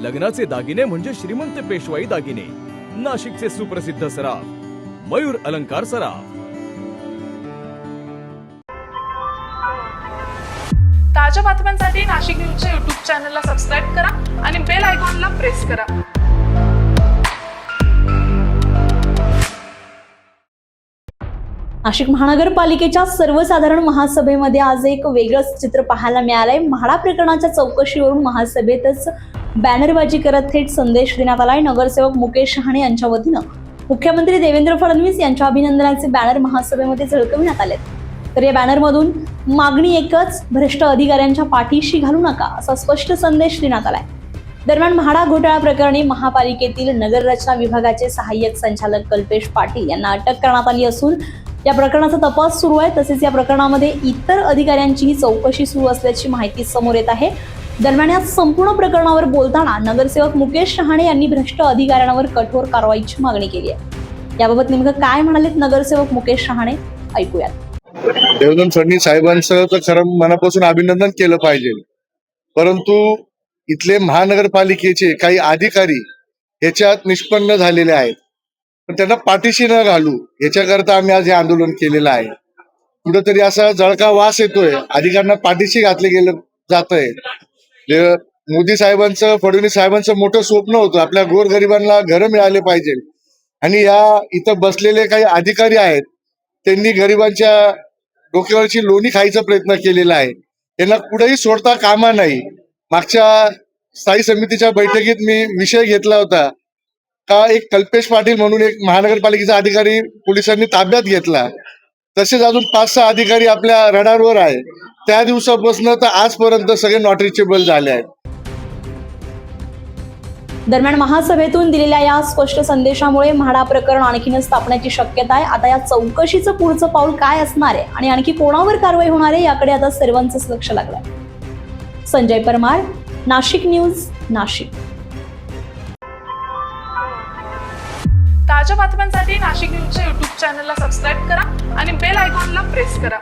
लग्नाचे दागिने म्हणजे श्रीमंत पेशवाई दागिने, नाशिकचे सुप्रसिद्ध सराफ मयूर अलंकार सराफ। ताज्या बातम्यांसाठी नाशिक न्यूजच्या YouTube चॅनलला सबस्क्राईब करा आणि बेल आयकॉनला प्रेस करा। नाशिक महानगरपालिकेच्या सर्वसाधारण महासभेमध्ये आज एक वेगळंच चित्र पाहायला मिळालंय। म्हाडा प्रकरणाच्या चौकशीवरून महासभेतच बॅनरबाजी करत थेट संदेश देण्यात आलाय। नगरसेवक मुकेश शहाणे यांच्या वतीनं मुख्यमंत्री देवेंद्र फडणवीस यांच्या अभिनंदनाचे बॅनर महासभेमध्ये झळकविण्यात आले। तर या बॅनरमधून मागणी एकच, भ्रष्ट अधिकाऱ्यांच्या पाठीशी घालू नका असा स्पष्ट संदेश देण्यात आलाय। दरम्यान म्हाडा घोटाळा प्रकरणी महापालिकेतील नगररचना विभागाचे सहाय्यक संचालक कल्पेश पाटील यांना अटक करण्यात आली असून या प्रकरणाचा तपास सुरू आहे। तसेच या प्रकरणामध्ये इतर अधिकाऱ्यांचीही चौकशी सुरू असल्याची माहिती समोर येत आहे। दरम्यान या संपूर्ण प्रकरणावर बोलताना नगरसेवक मुकेश शहाणे यांनी भ्रष्ट अधिकाऱ्यांवर कठोर कारवाईची मागणी केली आहे। याबाबत नेमकं काय म्हणालेत नगरसेवक मुकेश शहाणे, ऐकूयात। देवेंद्र फडणवीस साहेबांचं तर खरं मनापासून अभिनंदन केलं पाहिजे, परंतु इथले महानगरपालिकेचे काही अधिकारी याच्यात निष्पन्न झालेले आहेत, पण त्यांना पाठीशी न घालू याच्याकरता आम्ही आज हे आंदोलन केलेलं आहे। कुठंतरी असा जळका वास येतोय, अधिकाऱ्यांना पाठीशी घातले गेलं जात आहे। मोदी साहेबांचं, फडणवीस साहेबांचं मोठं स्वप्न होतं आपल्या गोरगरिबांना घरं मिळाले पाहिजे, आणि या इथं बसलेले काही अधिकारी आहेत त्यांनी गरिबांच्या डोक्यावरची लोणी खायचा प्रयत्न केलेला आहे। त्यांना कुठेही सोडता कामा नाही। मागच्या स्थायी समितीच्या बैठकीत मी विषय घेतला होता का एक कल्पेश पाटील म्हणून एक महानगरपालिकेचा अधिकारी पोलिसांनी ताब्यात घेतला, तसेच अजून 5-6 अधिकारी आपल्या रडारवर आहे। त्या दिवसापासून तर आजपर्यंत सगळे नॉट रिचेबल झाले आहेत। दरम्यान महासभेतून दिलेल्या या स्पष्ट संदेशामुळे म्हाडा प्रकरण आणखीनच तापण्याची शक्यता आहे। आता या चौकशीचं पुढचं पाऊल काय असणार आहे आणि आणखी कोणावर कारवाई होणार आहे याकडे आता सर्वांचंच लक्ष लागलंय। संजय परमार, नाशिक न्यूज, नाशिक। ताज्या बातम्यांसाठी नाशिक न्यूजच्या YouTube चॅनलला सबस्क्राईब करा आणि बेल आयकॉनला प्रेस करा।